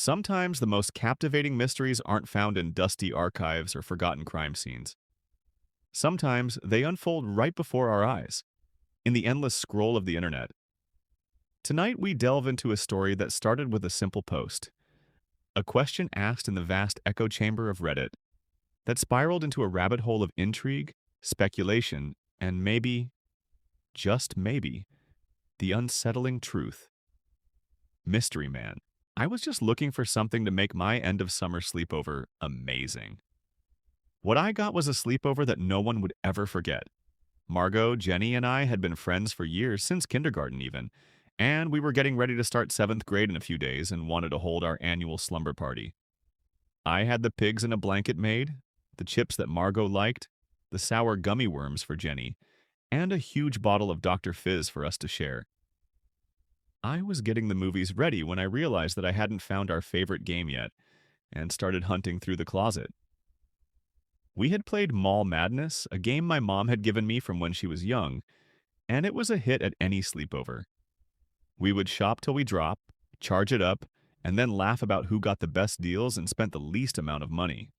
Sometimes the most captivating mysteries aren't found in dusty archives or forgotten crime scenes. Sometimes they unfold right before our eyes, in the endless scroll of the internet. Tonight we delve into a story that started with a simple post, a question asked in the vast echo chamber of Reddit, that spiraled into a rabbit hole of intrigue, speculation, and maybe, just maybe, the unsettling truth. Mystery Man. I was just looking for something to make my end of summer sleepover amazing. What I got was a sleepover that no one would ever forget. Margot, Jenny, and I had been friends for years, since kindergarten even, and we were getting ready to start 7th grade in a few days and wanted to hold our annual slumber party. I had the pigs in a blanket made, the chips that Margot liked, the sour gummy worms for Jenny, and a huge bottle of Dr. Fizz for us to share. I was getting the movies ready when I realized that I hadn't found our favorite game yet and started hunting through the closet. We had played Mall Madness, a game my mom had given me from when she was young, and it was a hit at any sleepover. We would shop till we drop, charge it up, and then laugh about who got the best deals and spent the least amount of money.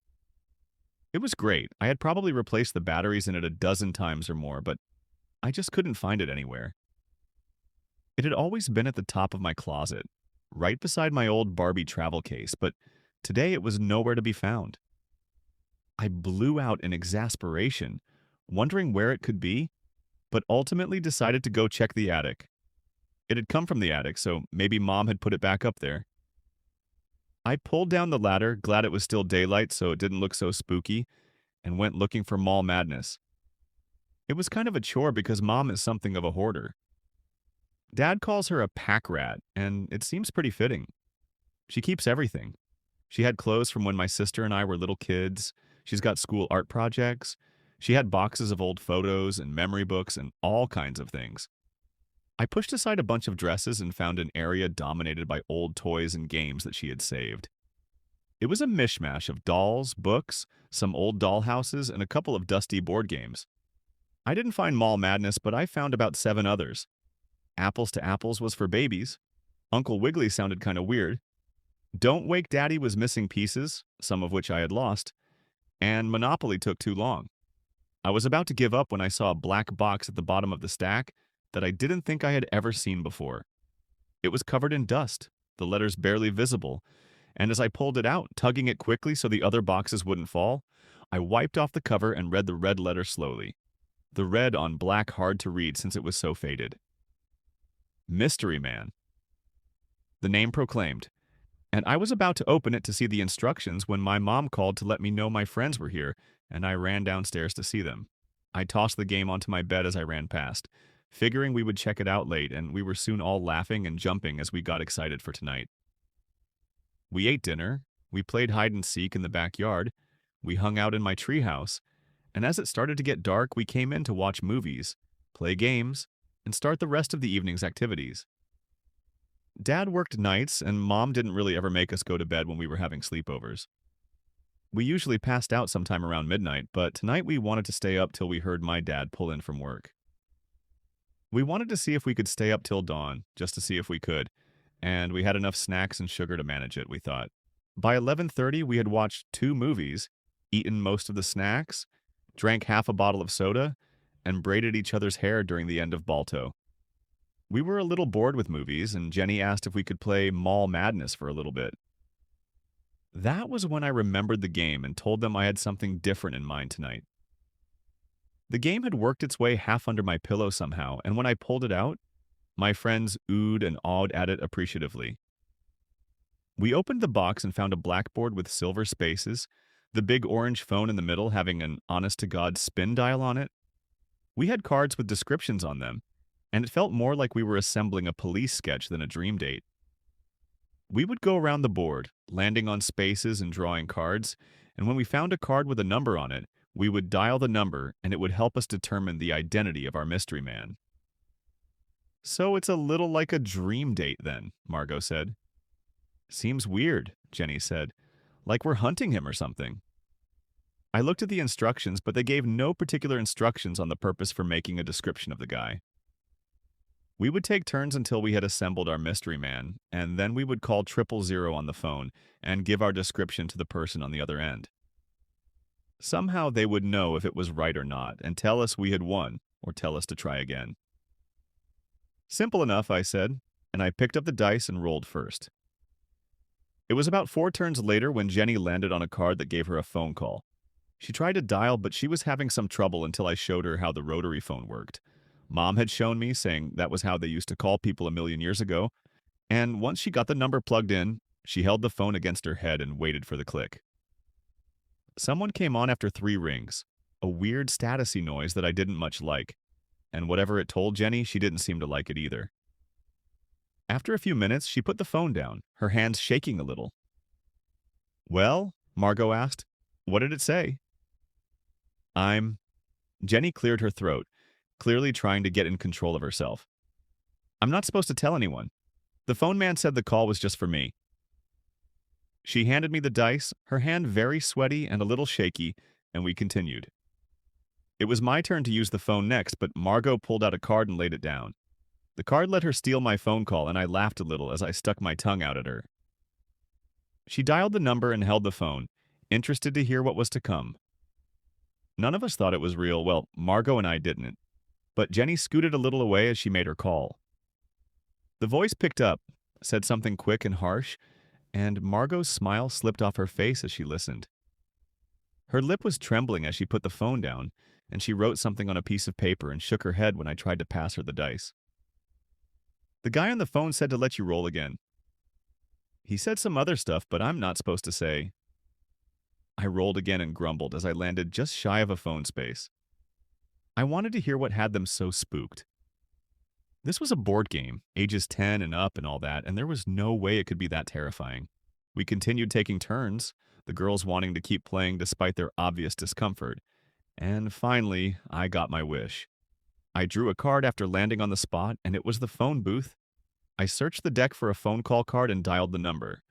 It was great. I had probably replaced the batteries in it a dozen times or more, but I just couldn't find it anywhere. It had always been at the top of my closet, right beside my old Barbie travel case, but today it was nowhere to be found. I blew out in exasperation, wondering where it could be, but ultimately decided to go check the attic. It had come from the attic, so maybe Mom had put it back up there. I pulled down the ladder, glad it was still daylight so it didn't look so spooky, and went looking for Mall Madness. It was kind of a chore because Mom is something of a hoarder. Dad calls her a pack rat, and it seems pretty fitting. She keeps everything. She had clothes from when my sister and I were little kids. She's got school art projects. She had boxes of old photos and memory books and all kinds of things. I pushed aside a bunch of dresses and found an area dominated by old toys and games that she had saved. It was a mishmash of dolls, books, some old dollhouses, and a couple of dusty board games. I didn't find Mall Madness, but I found about 7 others. Apples to Apples was for babies. Uncle Wiggily sounded kind of weird. Don't Wake Daddy was missing pieces, some of which I had lost. And Monopoly took too long. I was about to give up when I saw a black box at the bottom of the stack that I didn't think I had ever seen before. It was covered in dust, the letters barely visible, and as I pulled it out, tugging it quickly so the other boxes wouldn't fall, I wiped off the cover and read the red letter slowly. The red on black hard to read since it was so faded. Mystery Man. The name proclaimed, and I was about to open it to see the instructions when my mom called to let me know my friends were here, and I ran downstairs to see them. I tossed the game onto my bed as I ran past, figuring we would check it out late, and we were soon all laughing and jumping as we got excited for tonight. We ate dinner, we played hide and seek in the backyard, we hung out in my treehouse, and as it started to get dark, we came in to watch movies, play games, and start the rest of the evening's activities. Dad worked nights, and Mom didn't really ever make us go to bed when we were having sleepovers. We usually passed out sometime around midnight, but tonight we wanted to stay up till we heard my dad pull in from work. We wanted to see if we could stay up till dawn, just to see if we could, and we had enough snacks and sugar to manage it, we thought. By 11:30, we had watched 2 movies, eaten most of the snacks, drank half a bottle of soda, and braided each other's hair during the end of Balto. We were a little bored with movies, and Jenny asked if we could play Mall Madness for a little bit. That was when I remembered the game and told them I had something different in mind tonight. The game had worked its way half under my pillow somehow, and when I pulled it out, my friends oohed and awed at it appreciatively. We opened the box and found a blackboard with silver spaces, the big orange phone in the middle having an honest-to-God spin dial on it. We had cards with descriptions on them, and it felt more like we were assembling a police sketch than a dream date. We would go around the board, landing on spaces and drawing cards, and when we found a card with a number on it, we would dial the number and it would help us determine the identity of our mystery man. So it's a little like a dream date then, Margot said. Seems weird, Jenny said, like we're hunting him or something. I looked at the instructions, but they gave no particular instructions on the purpose for making a description of the guy. We would take turns until we had assembled our mystery man, and then we would call 000 on the phone and give our description to the person on the other end. Somehow they would know if it was right or not and tell us we had won or tell us to try again. Simple enough, I said, and I picked up the dice and rolled first. It was about 4 turns later when Jenny landed on a card that gave her a phone call. She tried to dial, but she was having some trouble until I showed her how the rotary phone worked. Mom had shown me, saying that was how they used to call people a million years ago, and once she got the number plugged in, she held the phone against her head and waited for the click. Someone came on after 3 rings, a weird statusy noise that I didn't much like, and whatever it told Jenny, she didn't seem to like it either. After a few minutes, she put the phone down, her hands shaking a little. "Well?" Margot asked. "What did it say?" I'm... Jenny cleared her throat, clearly trying to get in control of herself. "I'm not supposed to tell anyone. The phone man said the call was just for me." She handed me the dice, her hand very sweaty and a little shaky, and we continued. It was my turn to use the phone next, but Margot pulled out a card and laid it down. The card let her steal my phone call, and I laughed a little as I stuck my tongue out at her. She dialed the number and held the phone, interested to hear what was to come. None of us thought it was real. Well, Margot and I didn't. But Jenny scooted a little away as she made her call. The voice picked up, said something quick and harsh, and Margot's smile slipped off her face as she listened. Her lip was trembling as she put the phone down, and she wrote something on a piece of paper and shook her head when I tried to pass her the dice. The guy on the phone said to let you roll again. He said some other stuff, but I'm not supposed to say. I rolled again and grumbled as I landed just shy of a phone space. I wanted to hear what had them so spooked. This was a board game, ages 10 and up and all that, and there was no way it could be that terrifying. We continued taking turns, the girls wanting to keep playing despite their obvious discomfort, and finally, I got my wish. I drew a card after landing on the spot, and it was the phone booth. I searched the deck for a phone call card and dialed the number.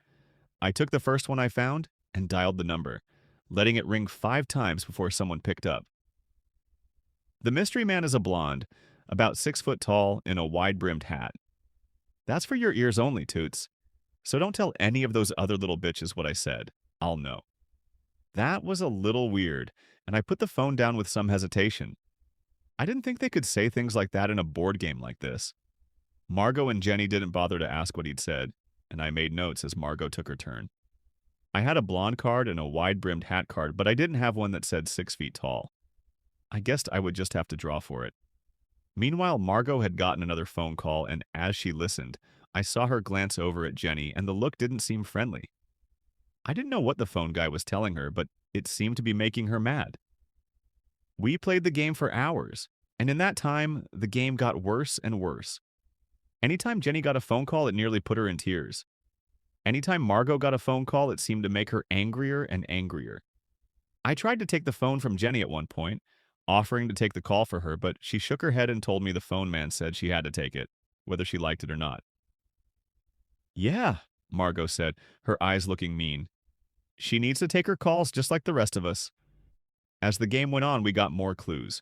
I took the first one I found and dialed the number, letting it ring 5 times before someone picked up. The mystery man is a blonde, about 6 foot tall, in a wide-brimmed hat. That's for your ears only, Toots. So don't tell any of those other little bitches what I said. I'll know. That was a little weird, and I put the phone down with some hesitation. I didn't think they could say things like that in a board game like this. Margot and Jenny didn't bother to ask what he'd said, and I made notes as Margot took her turn. I had a blonde card and a wide-brimmed hat card, but I didn't have one that said 6 feet tall. I guessed I would just have to draw for it. Meanwhile, Margot had gotten another phone call, and as she listened, I saw her glance over at Jenny, and the look didn't seem friendly. I didn't know what the phone guy was telling her, but it seemed to be making her mad. We played the game for hours, and in that time, the game got worse and worse. Anytime Jenny got a phone call, it nearly put her in tears. Anytime Margot got a phone call, it seemed to make her angrier and angrier. I tried to take the phone from Jenny at one point, offering to take the call for her, but she shook her head and told me the phone man said she had to take it, whether she liked it or not. "Yeah," Margot said, her eyes looking mean. "She needs to take her calls just like the rest of us." As the game went on, we got more clues.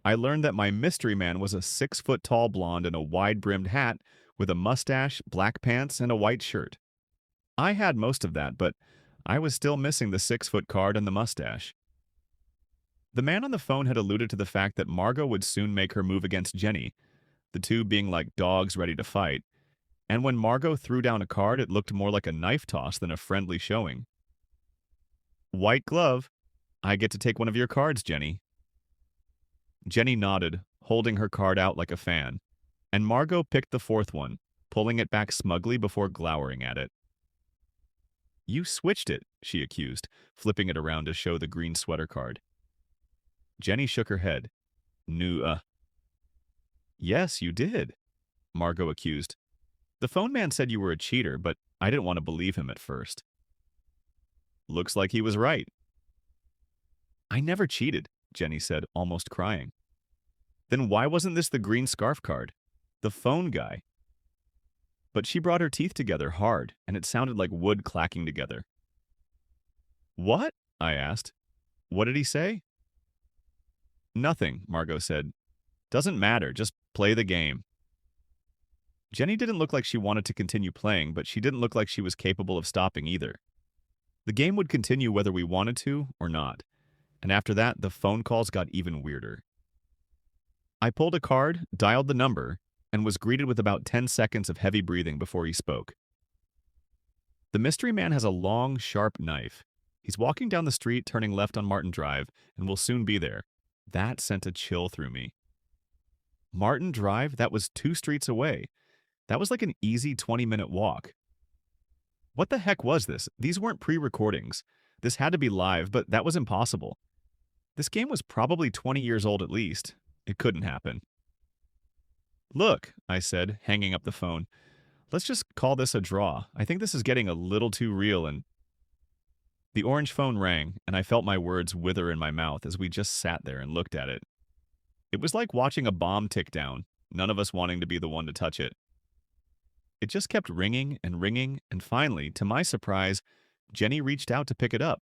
I learned that my mystery man was a 6-foot-tall blonde in a wide-brimmed hat with a mustache, black pants, and a white shirt. I had most of that, but I was still missing the 6-foot card and the mustache. The man on the phone had alluded to the fact that Margot would soon make her move against Jenny, the two being like dogs ready to fight, and when Margot threw down a card, it looked more like a knife toss than a friendly showing. "White glove. I get to take one of your cards, Jenny." Jenny nodded, holding her card out like a fan, and Margot picked the 4th one, pulling it back smugly before glowering at it. "You switched it," she accused, flipping it around to show the green sweater card. Jenny shook her head. Yes, you did," Margot accused. "The phone man said you were a cheater, but I didn't want to believe him at first." "Looks like he was right." "I never cheated," Jenny said, almost crying. "Then why wasn't this the green scarf card? The phone guy?" But she brought her teeth together hard, and it sounded like wood clacking together. "What?" I asked. "What did he say?" "Nothing," Margot said. "Doesn't matter, just play the game." Jenny didn't look like she wanted to continue playing, but she didn't look like she was capable of stopping either. The game would continue whether we wanted to or not, and after that, the phone calls got even weirder. I pulled a card, dialed the number, and was greeted with about 10 seconds of heavy breathing before he spoke. The mystery man has a long, sharp knife. He's walking down the street, turning left on Martin Drive, and will soon be there. That sent a chill through me. Martin Drive? That was 2 streets away. That was like an easy 20-minute walk. What the heck was this? These weren't pre-recordings. This had to be live, but that was impossible. This game was probably 20 years old at least. It couldn't happen. Look, I said, hanging up the phone. Let's just call this a draw. I think this is getting a little too real and... The orange phone rang, and I felt my words wither in my mouth as we just sat there and looked at it. It was like watching a bomb tick down, none of us wanting to be the one to touch it. It just kept ringing, and finally, to my surprise, Jenny reached out to pick it up.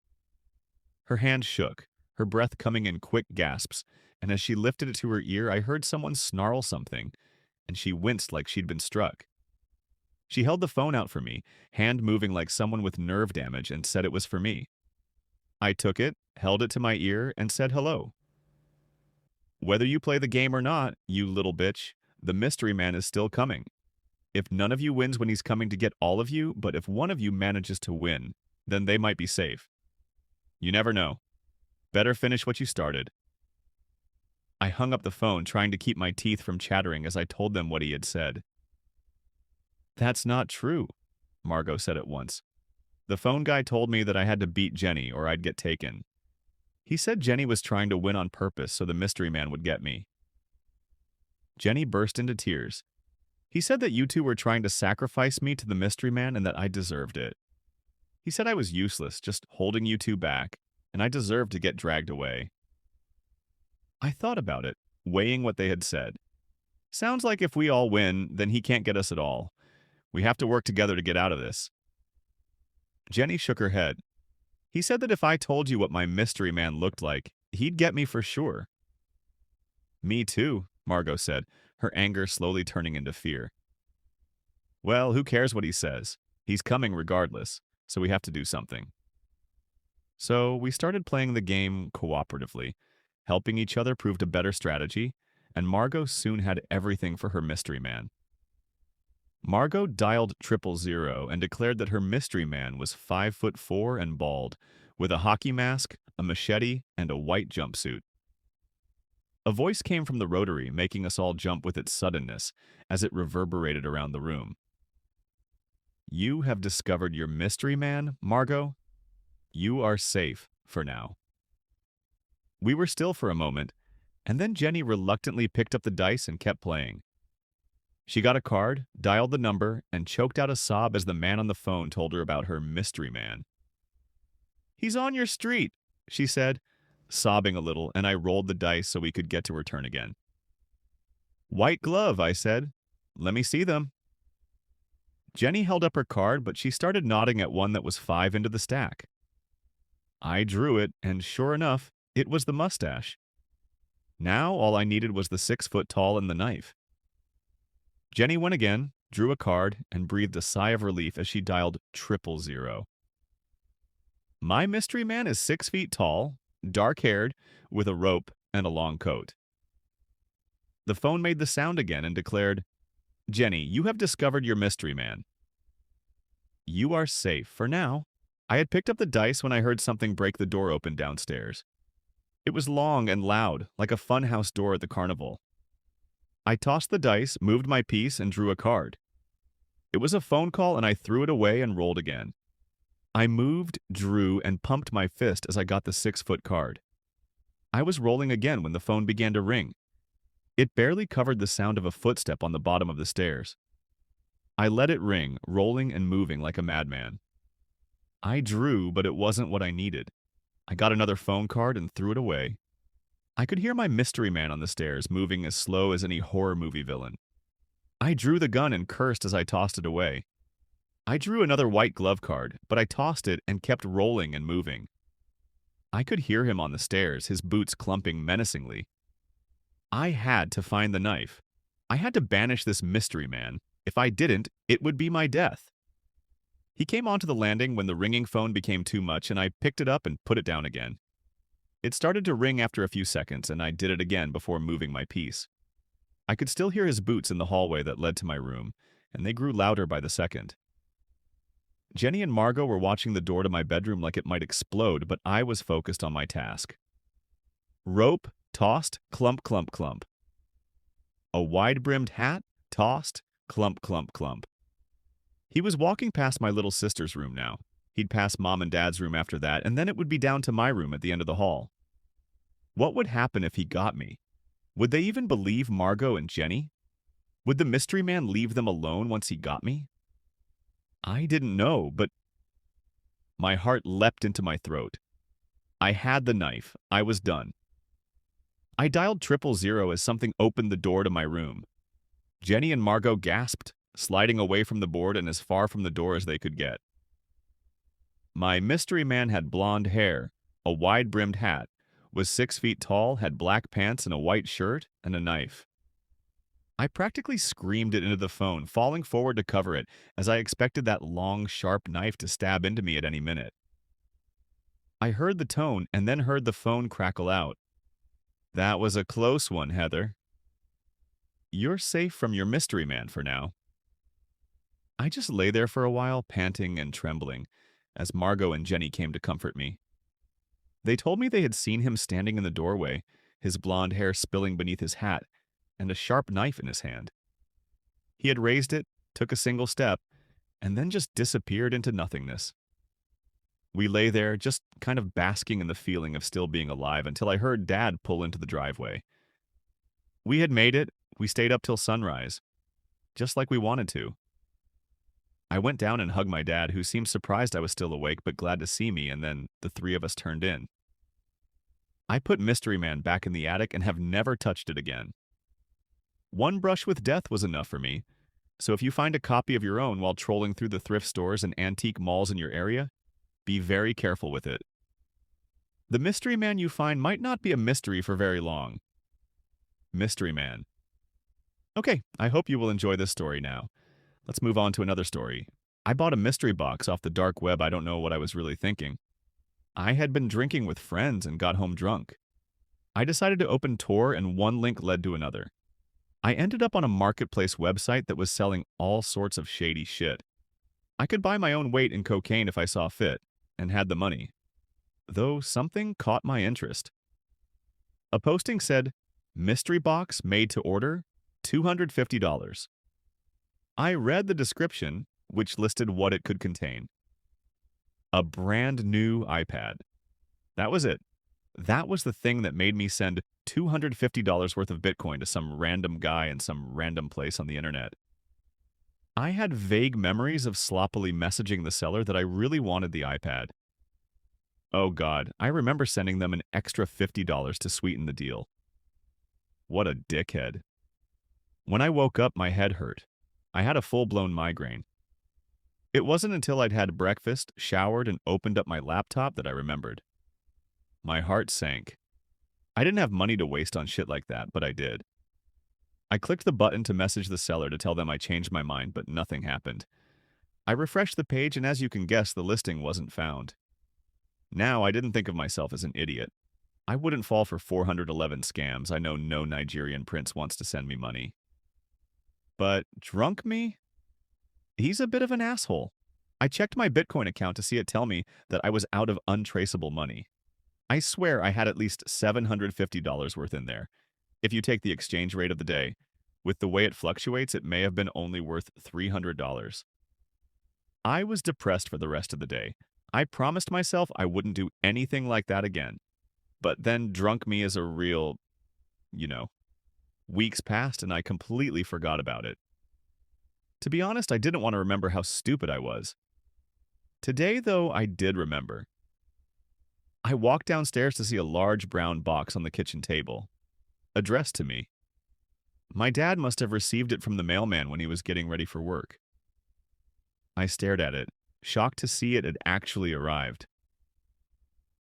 Her hand shook, her breath coming in quick gasps, and as she lifted it to her ear, I heard someone snarl something, and she winced like she'd been struck. She held the phone out for me, hand moving like someone with nerve damage, and said it was for me. I took it, held it to my ear, and said hello. Whether you play the game or not, you little bitch, the mystery man is still coming. If none of you wins when he's coming to get all of you, but if one of you manages to win, then they might be safe. You never know. Better finish what you started. I hung up the phone, trying to keep my teeth from chattering as I told them what he had said. That's not true, Margot said at once. The phone guy told me that I had to beat Jenny or I'd get taken. He said Jenny was trying to win on purpose so the mystery man would get me. Jenny burst into tears. He said that you two were trying to sacrifice me to the mystery man and that I deserved it. He said I was useless, just holding you two back, and I deserved to get dragged away. I thought about it, weighing what they had said. Sounds like if we all win, then he can't get us at all. We have to work together to get out of this. Jenny shook her head. He said that if I told you what my mystery man looked like, he'd get me for sure. Me too, Margot said, her anger slowly turning into fear. Well, who cares what he says? He's coming regardless, so we have to do something. So we started playing the game cooperatively. Helping each other proved a better strategy, and Margot soon had everything for her mystery man. Margot dialed 000 and declared that her mystery man was 5'4" and bald, with a hockey mask, a machete, and a white jumpsuit. A voice came from the rotary, making us all jump with its suddenness as it reverberated around the room. You have discovered your mystery man, Margot? You are safe for now. We were still for a moment, and then Jenny reluctantly picked up the dice and kept playing. She got a card, dialed the number, and choked out a sob as the man on the phone told her about her mystery man. He's on your street, she said, sobbing a little, and I rolled the dice so we could get to her turn again. White glove, I said. Let me see them. Jenny held up her card, but she started nodding at one that was 5 into the stack. I drew it, and sure enough, it was the mustache. Now all I needed was the 6-foot-tall and the knife. Jenny went again, drew a card, and breathed a sigh of relief as she dialed 000. My mystery man is 6 feet tall, dark-haired, with a rope and a long coat. The phone made the sound again and declared, Jenny, you have discovered your mystery man. You are safe for now. I had picked up the dice when I heard something break the door open downstairs. It was long and loud, like a funhouse door at the carnival. I tossed the dice, moved my piece, and drew a card. It was a phone call, and I threw it away and rolled again. I moved, drew, and pumped my fist as I got the 6-foot card. I was rolling again when the phone began to ring. It barely covered the sound of a footstep on the bottom of the stairs. I let it ring, rolling and moving like a madman. I drew, but it wasn't what I needed. I got another phone card and threw it away. I could hear my mystery man on the stairs, moving as slow as any horror movie villain. I drew the gun and cursed as I tossed it away. I drew another white glove card, but I tossed it and kept rolling and moving. I could hear him on the stairs, his boots clumping menacingly. I had to find the knife. I had to banish this mystery man, If I didn't, it would be my death. He came onto the landing when the ringing phone became too much, and I picked it up and put it down again. It started to ring after a few seconds, and I did it again before moving my piece. I could still hear his boots in the hallway that led to my room, and they grew louder by the second. Jenny and Margot were watching the door to my bedroom like it might explode, but I was focused on my task. Rope, tossed, clump, clump, clump. A wide-brimmed hat, tossed, clump, clump, clump. He was walking past my little sister's room now. He'd pass Mom and Dad's room after that, and then it would be down to my room at the end of the hall. What would happen if he got me? Would they even believe Margot and Jenny? Would the mystery man leave them alone once he got me? I didn't know, but my heart leapt into my throat. I had the knife. I was done. I dialed 000 as something opened the door to my room. Jenny and Margot gasped, sliding away from the board and as far from the door as they could get. My mystery man had blonde hair, a wide-brimmed hat, was 6 feet tall, had black pants and a white shirt, and a knife. I practically screamed it into the phone, falling forward to cover it, as I expected that long, sharp knife to stab into me at any minute. I heard the tone and then heard the phone crackle out. That was a close one, Heather. You're safe from your mystery man for now. I just lay there for a while, panting and trembling, as Margot and Jenny came to comfort me. They told me they had seen him standing in the doorway, his blonde hair spilling beneath his hat, and a sharp knife in his hand. He had raised it, took a single step, and then just disappeared into nothingness. We lay there, just kind of basking in the feeling of still being alive, until I heard Dad pull into the driveway. We had made it. We stayed up till sunrise, just like we wanted to. I went down and hugged my dad, who seemed surprised I was still awake but glad to see me, and then the three of us turned in. I put Mystery Man back in the attic and have never touched it again. One brush with death was enough for me, so if you find a copy of your own while trolling through the thrift stores and antique malls in your area, be very careful with it. The Mystery Man you find might not be a mystery for very long. Mystery Man. Okay, I hope you will enjoy this story now. Let's move on to another story. I bought a mystery box off the dark web. I don't know what I was really thinking. I had been drinking with friends and got home drunk. I decided to open Tor, and one link led to another. I ended up on a marketplace website that was selling all sorts of shady shit. I could buy my own weight in cocaine if I saw fit, and had the money. Though something caught my interest. A posting said, "Mystery box made to order, $250. I read the description, which listed what it could contain. A brand new iPad. That was it. That was the thing that made me send $250 worth of Bitcoin to some random guy in some random place on the internet. I had vague memories of sloppily messaging the seller that I really wanted the iPad. Oh God, I remember sending them an extra $50 to sweeten the deal. What a dickhead. When I woke up, my head hurt. I had a full-blown migraine. It wasn't until I'd had breakfast, showered, and opened up my laptop that I remembered. My heart sank. I didn't have money to waste on shit like that, but I did. I clicked the button to message the seller to tell them I changed my mind, but nothing happened. I refreshed the page, and as you can guess, the listing wasn't found. Now, I didn't think of myself as an idiot. I wouldn't fall for 411 scams. I know no Nigerian prince wants to send me money. But drunk me? He's a bit of an asshole. I checked my Bitcoin account to see it tell me that I was out of untraceable money. I swear I had at least $750 worth in there. If you take the exchange rate of the day, with the way it fluctuates, it may have been only worth $300. I was depressed for the rest of the day. I promised myself I wouldn't do anything like that again. But then drunk me is a real, Weeks passed and I completely forgot about it. To be honest, I didn't want to remember how stupid I was. Today, though, I did remember. I walked downstairs to see a large brown box on the kitchen table, addressed to me. My dad must have received it from the mailman when he was getting ready for work. I stared at it, shocked to see it had actually arrived.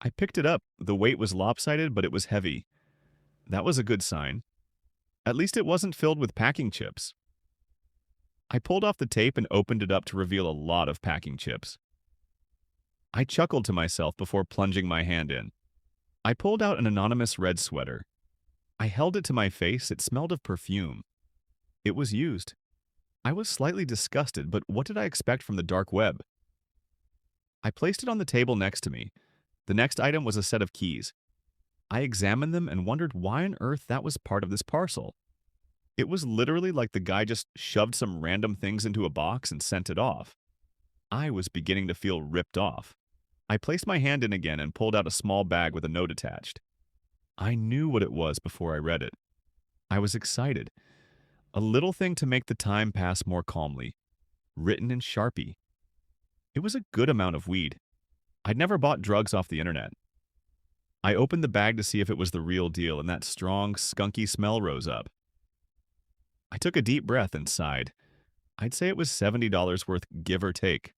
I picked it up. The weight was lopsided, but it was heavy. That was a good sign. At least it wasn't filled with packing chips. I pulled off the tape and opened it up to reveal a lot of packing chips. I chuckled to myself before plunging my hand in. I pulled out an anonymous red sweater. I held it to my face. It smelled of perfume. It was used. I was slightly disgusted, but what did I expect from the dark web? I placed it on the table next to me. The next item was a set of keys. I examined them and wondered why on earth that was part of this parcel. It was literally like the guy just shoved some random things into a box and sent it off. I was beginning to feel ripped off. I placed my hand in again and pulled out a small bag with a note attached. I knew what it was before I read it. I was excited. A little thing to make the time pass more calmly. Written in Sharpie. It was a good amount of weed. I'd never bought drugs off the internet. I opened the bag to see if it was the real deal, and that strong, skunky smell rose up. I took a deep breath and sighed. I'd say it was $70 worth, give or take.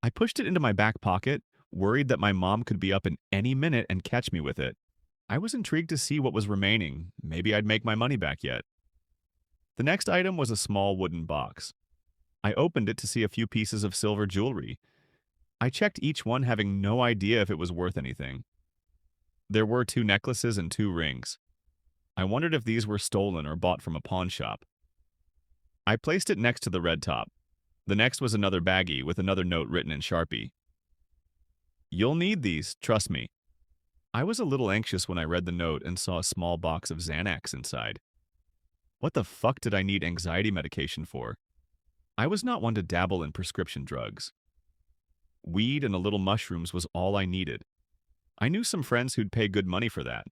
I pushed it into my back pocket, worried that my mom could be up in any minute and catch me with it. I was intrigued to see what was remaining. Maybe I'd make my money back yet. The next item was a small wooden box. I opened it to see a few pieces of silver jewelry. I checked each one, having no idea if it was worth anything. There were 2 necklaces and 2 rings. I wondered if these were stolen or bought from a pawn shop. I placed it next to the red top. The next was another baggie with another note written in Sharpie. "You'll need these, trust me." I was a little anxious when I read the note and saw a small box of Xanax inside. What the fuck did I need anxiety medication for? I was not one to dabble in prescription drugs. Weed and a little mushrooms was all I needed. I knew some friends who'd pay good money for that.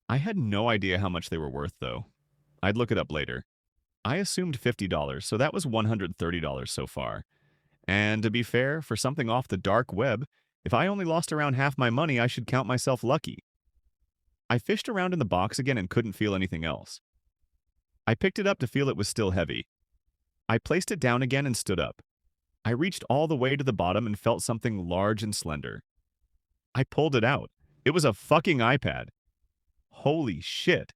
I had no idea how much they were worth, though. I'd look it up later. I assumed $50, so that was $130 so far. And to be fair, for something off the dark web, if I only lost around half my money, I should count myself lucky. I fished around in the box again and couldn't feel anything else. I picked it up to feel it was still heavy. I placed it down again and stood up. I reached all the way to the bottom and felt something large and slender. I pulled it out. It was a fucking iPad. Holy shit.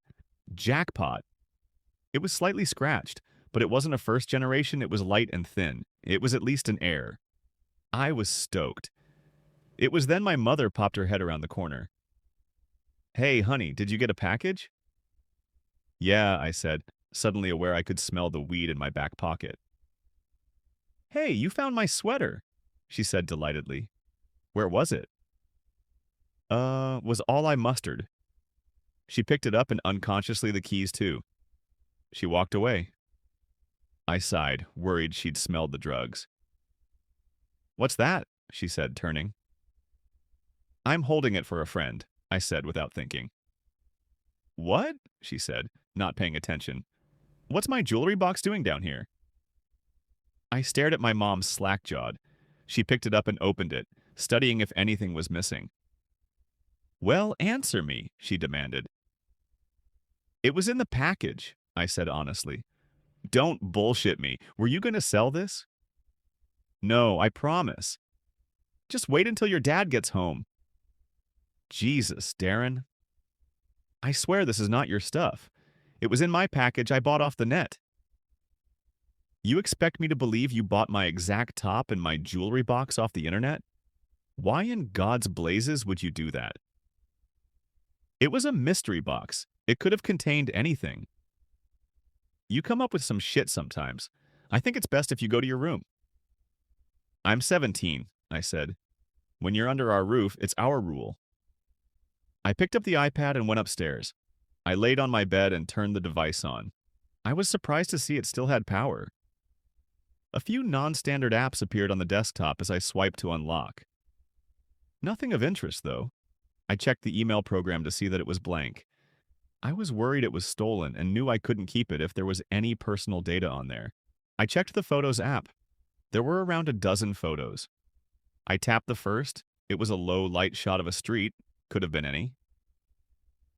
Jackpot. It was slightly scratched, but it wasn't a first generation, it was light and thin. It was at least an Air. I was stoked. It was then my mother popped her head around the corner. "Hey, honey, did you get a package?" "Yeah," I said, suddenly aware I could smell the weed in my back pocket. "Hey, you found my sweater," she said delightedly. "Where was it?" Was all I mustered." She picked it up and unconsciously the keys too. She walked away. I sighed, worried she'd smelled the drugs. "What's that?" she said, turning. "I'm holding it for a friend," I said without thinking. "What?" she said, not paying attention. "What's my jewelry box doing down here?" I stared at my mom slack-jawed. She picked it up and opened it, studying if anything was missing. "Well, answer me," she demanded. "It was in the package," I said honestly. "Don't bullshit me. Were you going to sell this?" "No, I promise." "Just wait until your dad gets home." "Jesus, Darren. I swear this is not your stuff. It was in my package I bought off the net." "You expect me to believe you bought my exact top and my jewelry box off the internet? Why in God's blazes would you do that?" "It was a mystery box. It could have contained anything." "You come up with some shit sometimes. I think it's best if you go to your room." "I'm 17, I said. "When you're under our roof, it's our rule." I picked up the iPad and went upstairs. I laid on my bed and turned the device on. I was surprised to see it still had power. A few non-standard apps appeared on the desktop as I swiped to unlock. Nothing of interest, though. I checked the email program to see that it was blank. I was worried it was stolen and knew I couldn't keep it if there was any personal data on there. I checked the Photos app. There were around a dozen photos. I tapped the first. It was a low light shot of a street. Could have been any.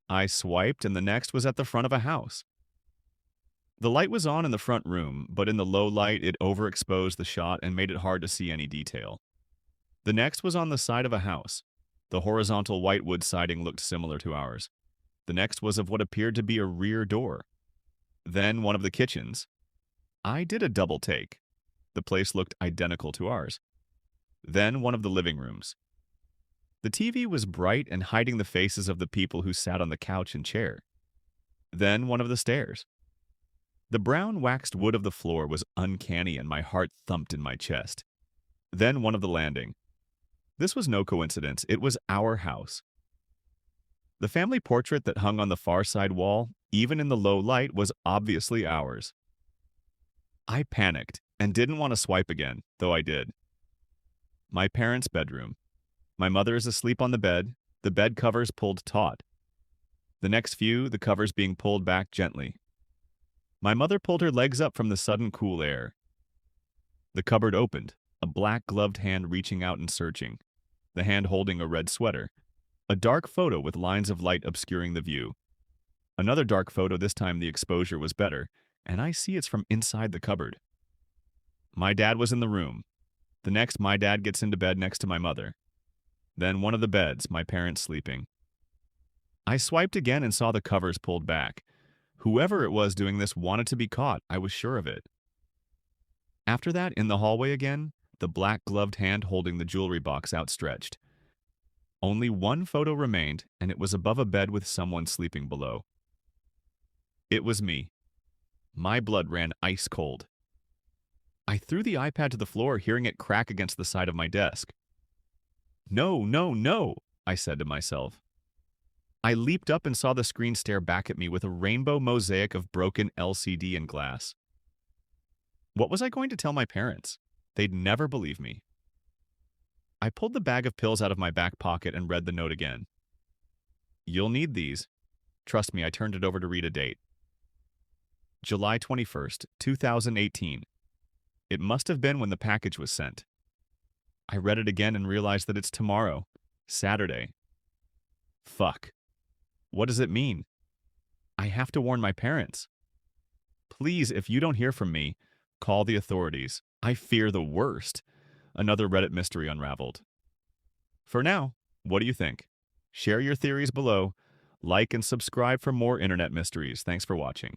I swiped, and the next was at the front of a house. The light was on in the front room, but in the low light it overexposed the shot and made it hard to see any detail. The next was on the side of a house. The horizontal whitewood siding looked similar to ours. The next was of what appeared to be a rear door. Then one of the kitchens. I did a double take. The place looked identical to ours. Then one of the living rooms. The TV was bright and hiding the faces of the people who sat on the couch and chair. Then one of the stairs. The brown waxed wood of the floor was uncanny and my heart thumped in my chest. Then one of the landing. This was no coincidence, it was our house. The family portrait that hung on the far side wall, even in the low light, was obviously ours. I panicked and didn't want to swipe again, though I did. My parents' bedroom. My mother is asleep on the bed covers pulled taut. The next few, the covers being pulled back gently. My mother pulled her legs up from the sudden cool air. The cupboard opened, a black-gloved hand reaching out and searching, the hand holding a red sweater. A dark photo with lines of light obscuring the view. Another dark photo, this time the exposure was better, and I see it's from inside the cupboard. My dad was in the room. The next, my dad gets into bed next to my mother. Then one of the beds, my parents sleeping. I swiped again and saw the covers pulled back. Whoever it was doing this wanted to be caught, I was sure of it. After that, in the hallway again, the black-gloved hand holding the jewelry box outstretched. Only one photo remained, and it was above a bed with someone sleeping below. It was me. My blood ran ice cold. I threw the iPad to the floor, hearing it crack against the side of my desk. No, no, no, I said to myself. I leaped up and saw the screen stare back at me with a rainbow mosaic of broken LCD and glass. What was I going to tell my parents? They'd never believe me. I pulled the bag of pills out of my back pocket and read the note again. You'll need these. Trust me, I turned it over to read a date. July 21st, 2018. It must have been when the package was sent. I read it again and realized that it's tomorrow, Saturday. Fuck. What does it mean? I have to warn my parents. Please, if you don't hear from me, call the authorities. I fear the worst. Another Reddit mystery unraveled. For now, what do you think? Share your theories below, like and subscribe for more internet mysteries. Thanks for watching.